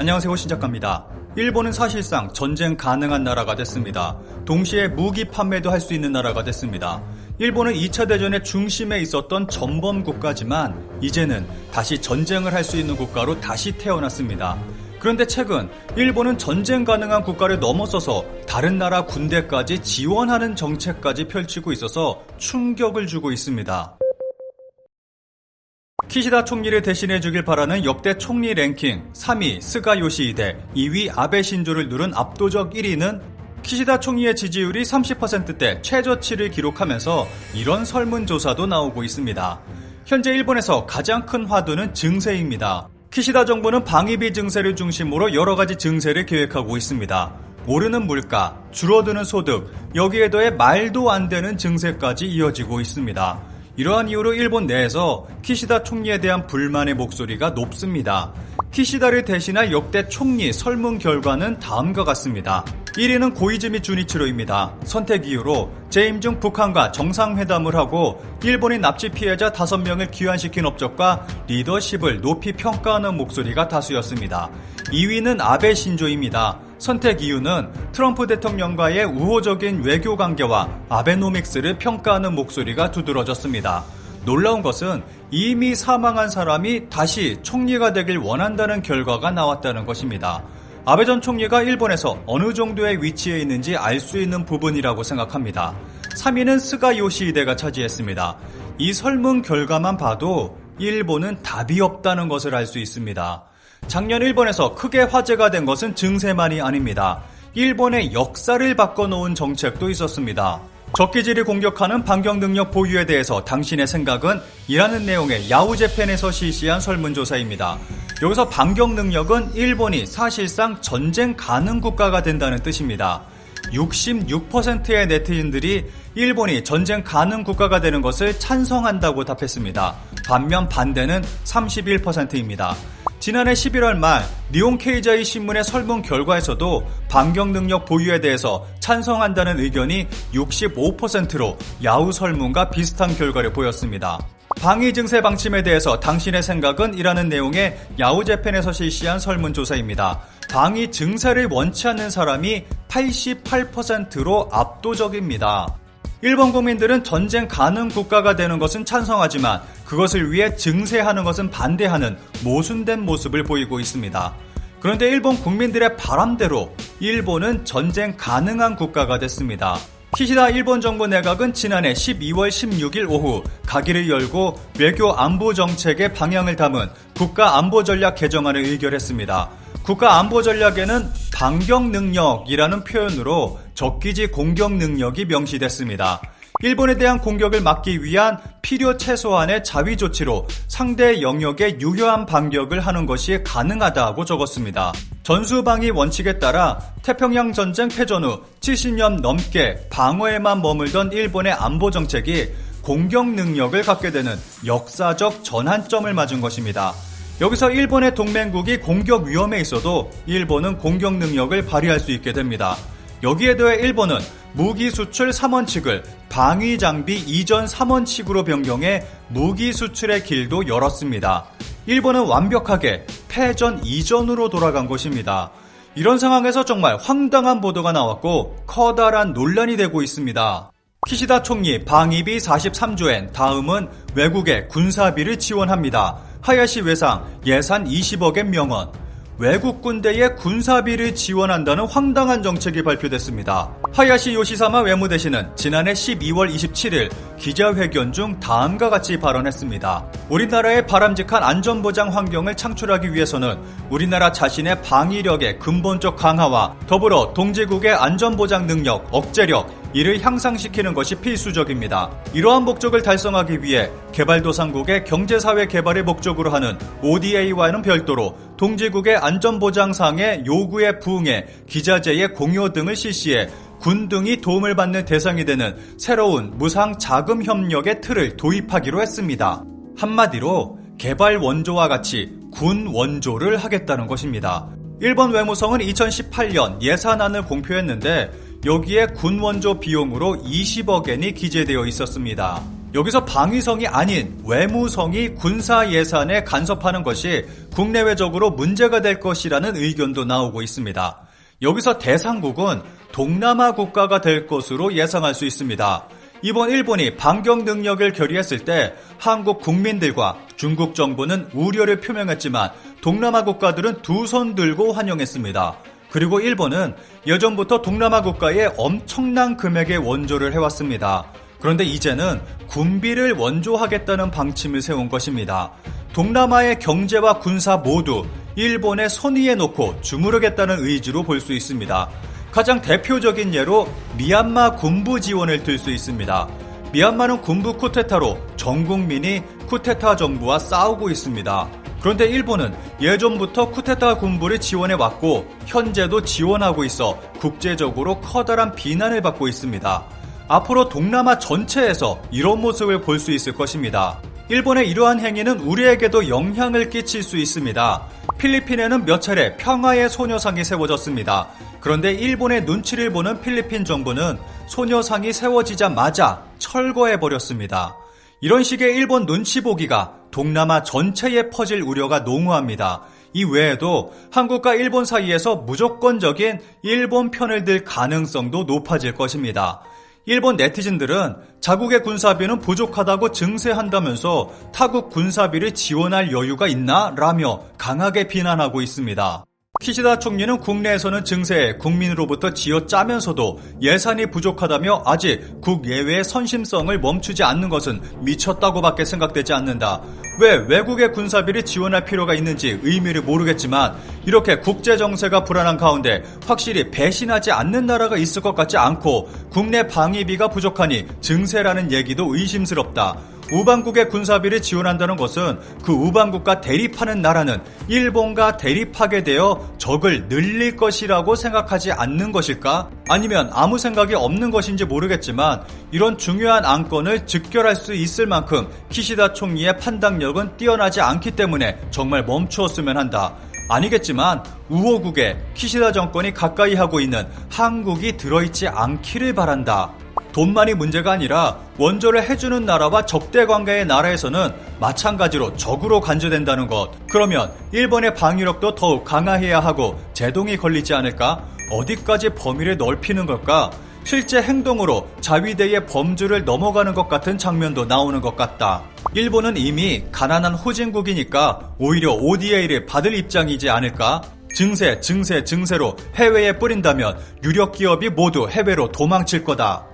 안녕하세요, 신작가입니다. 일본은 사실상 전쟁 가능한 나라가 됐습니다. 동시에 무기 판매도 할 수 있는 나라가 됐습니다. 일본은 2차 대전의 중심에 있었던 전범 국가지만 이제는 다시 전쟁을 할 수 있는 국가로 다시 태어났습니다. 그런데 최근 일본은 전쟁 가능한 국가를 넘어서서 다른 나라 군대까지 지원하는 정책까지 펼치고 있어서 충격을 주고 있습니다. 키시다 총리를 대신해 주길 바라는 역대 총리 랭킹 3위 스가 요시히데, 2위 아베 신조를 누른 압도적 1위는 키시다 총리의 지지율이 30%대 최저치를 기록하면서 이런 설문조사도 나오고 있습니다. 현재 일본에서 가장 큰 화두는 증세입니다. 키시다 정부는 방위비 증세를 중심으로 여러가지 증세를 계획하고 있습니다. 오르는 물가, 줄어드는 소득, 여기에 더해 말도 안 되는 증세까지 이어지고 있습니다. 이러한 이유로 일본 내에서 키시다 총리에 대한 불만의 목소리가 높습니다. 키시다를 대신할 역대 총리 설문 결과는 다음과 같습니다. 1위는 고이즈미 주니치로입니다. 선택 이유로 재임 중 북한과 정상회담을 하고 일본인 납치 피해자 5명을 귀환시킨 업적과 리더십을 높이 평가하는 목소리가 다수였습니다. 2위는 아베 신조입니다. 선택 이유는 트럼프 대통령과의 우호적인 외교 관계와 아베노믹스를 평가하는 목소리가 두드러졌습니다. 놀라운 것은 이미 사망한 사람이 다시 총리가 되길 원한다는 결과가 나왔다는 것입니다. 아베 전 총리가 일본에서 어느 정도의 위치에 있는지 알 수 있는 부분이라고 생각합니다. 3위는 스가 요시히데가 차지했습니다. 이 설문 결과만 봐도 일본은 답이 없다는 것을 알 수 있습니다. 작년 일본에서 크게 화제가 된 것은 증세만이 아닙니다. 일본의 역사를 바꿔놓은 정책도 있었습니다. 적기지를 공격하는 반격 능력 보유에 대해서 당신의 생각은? 이라는 내용의 야후재팬에서 실시한 설문조사입니다. 여기서 반격 능력은 일본이 사실상 전쟁 가능 국가가 된다는 뜻입니다. 66%의 네티즌들이 일본이 전쟁 가능 국가가 되는 것을 찬성한다고 답했습니다. 반면 반대는 31%입니다. 지난해 11월 말 니혼 케이자이 신문의 설문 결과에서도 반격 능력 보유에 대해서 찬성한다는 의견이 65%로 야후 설문과 비슷한 결과를 보였습니다. 방위 증세 방침에 대해서 당신의 생각은? 이라는 내용의 야후재팬에서 실시한 설문조사입니다. 방위 증세를 원치 않는 사람이 88%로 압도적입니다. 일본 국민들은 전쟁 가능 국가가 되는 것은 찬성하지만 그것을 위해 증세하는 것은 반대하는 모순된 모습을 보이고 있습니다. 그런데 일본 국민들의 바람대로 일본은 전쟁 가능한 국가가 됐습니다. 키시다 일본 정부 내각은 지난해 12월 16일 오후 가기를 열고 외교 안보 정책의 방향을 담은 국가안보전략 개정안을 의결했습니다. 국가안보전략에는 반격 능력이라는 표현으로 적기지 공격 능력이 명시됐습니다. 일본에 대한 공격을 막기 위한 필요 최소한의 자위 조치로 상대 영역에 유효한 반격을 하는 것이 가능하다고 적었습니다. 전수방위 원칙에 따라 태평양 전쟁 패전 후 70년 넘게 방어에만 머물던 일본의 안보 정책이 공격 능력을 갖게 되는 역사적 전환점을 맞은 것입니다. 여기서 일본의 동맹국이 공격 위험에 있어도 일본은 공격 능력을 발휘할 수 있게 됩니다. 여기에 더해 일본은 무기 수출 3원칙을 방위 장비 이전 3원칙으로 변경해 무기 수출의 길도 열었습니다. 일본은 완벽하게 패전 이전으로 돌아간 것입니다. 이런 상황에서 정말 황당한 보도가 나왔고 커다란 논란이 되고 있습니다. 키시다 총리 방위비 43조엔, 다음은 외국의 군사비를 지원합니다. 하야시 외상 예산 20억엔 명원. 외국 군대의 군사비를 지원한다는 황당한 정책이 발표됐습니다. 하야시 요시사마 외무대신은 지난해 12월 27일 기자회견 중 다음과 같이 발언했습니다. 우리나라의 바람직한 안전보장 환경을 창출하기 위해서는 우리나라 자신의 방위력의 근본적 강화와 더불어 동지국의 안전보장 능력, 억제력, 이를 향상시키는 것이 필수적입니다. 이러한 목적을 달성하기 위해 개발도상국의 경제사회 개발을 목적으로 하는 ODA와는 별도로 동지국의 안전보장상의 요구에 부응해 기자재의 공유 등을 실시해 군 등이 도움을 받는 대상이 되는 새로운 무상 자금 협력의 틀을 도입하기로 했습니다. 한마디로 개발 원조와 같이 군 원조를 하겠다는 것입니다. 일본 외무성은 2018년 예산안을 공표했는데 여기에 군 원조 비용으로 20억엔이 기재되어 있었습니다. 여기서 방위성이 아닌 외무성이 군사 예산에 간섭하는 것이 국내외적으로 문제가 될 것이라는 의견도 나오고 있습니다. 여기서 대상국은 동남아 국가가 될 것으로 예상할 수 있습니다. 이번 일본이 반격 능력을 결의했을 때 한국 국민들과 중국 정부는 우려를 표명했지만 동남아 국가들은 두 손 들고 환영했습니다. 그리고 일본은 예전부터 동남아 국가에 엄청난 금액의 원조를 해왔습니다. 그런데 이제는 군비를 원조하겠다는 방침을 세운 것입니다. 동남아의 경제와 군사 모두 일본의 손위에 놓고 주무르겠다는 의지로 볼 수 있습니다. 가장 대표적인 예로 미얀마 군부 지원을 들 수 있습니다. 미얀마는 군부 쿠데타로 전 국민이 쿠데타 정부와 싸우고 있습니다. 그런데 일본은 예전부터 쿠데타 군부를 지원해왔고 현재도 지원하고 있어 국제적으로 커다란 비난을 받고 있습니다. 앞으로 동남아 전체에서 이런 모습을 볼 수 있을 것입니다. 일본의 이러한 행위는 우리에게도 영향을 끼칠 수 있습니다. 필리핀에는 몇 차례 평화의 소녀상이 세워졌습니다. 그런데 일본의 눈치를 보는 필리핀 정부는 소녀상이 세워지자마자 철거해버렸습니다. 이런 식의 일본 눈치 보기가 동남아 전체에 퍼질 우려가 농후합니다. 이 외에도 한국과 일본 사이에서 무조건적인 일본 편을 들 가능성도 높아질 것입니다. 일본 네티즌들은 자국의 군사비는 부족하다고 증세한다면서 타국 군사비를 지원할 여유가 있나? 라며 강하게 비난하고 있습니다. 키시다 총리는 국내에서는 증세에 국민으로부터 쥐어짜면서도 예산이 부족하다며 아직 국예외의 선심성을 멈추지 않는 것은 미쳤다고밖에 생각되지 않는다. 왜 외국의 군사비를 지원할 필요가 있는지 의미를 모르겠지만 이렇게 국제정세가 불안한 가운데 확실히 배신하지 않는 나라가 있을 것 같지 않고 국내 방위비가 부족하니 증세라는 얘기도 의심스럽다. 우방국의 군사비를 지원한다는 것은 그 우방국과 대립하는 나라는 일본과 대립하게 되어 적을 늘릴 것이라고 생각하지 않는 것일까? 아니면 아무 생각이 없는 것인지 모르겠지만 이런 중요한 안건을 즉결할 수 있을 만큼 키시다 총리의 판단력은 뛰어나지 않기 때문에 정말 멈추었으면 한다. 아니겠지만 우호국에 키시다 정권이 가까이 하고 있는 한국이 들어있지 않기를 바란다. 돈만이 문제가 아니라 원조를 해주는 나라와 적대 관계의 나라에서는 마찬가지로 적으로 간주된다는 것. 그러면 일본의 방위력도 더욱 강화해야 하고 제동이 걸리지 않을까? 어디까지 범위를 넓히는 걸까? 실제 행동으로 자위대의 범주를 넘어가는 것 같은 장면도 나오는 것 같다. 일본은 이미 가난한 후진국이니까 오히려 ODA를 받을 입장이지 않을까? 증세로 해외에 뿌린다면 유력 기업이 모두 해외로 도망칠 거다.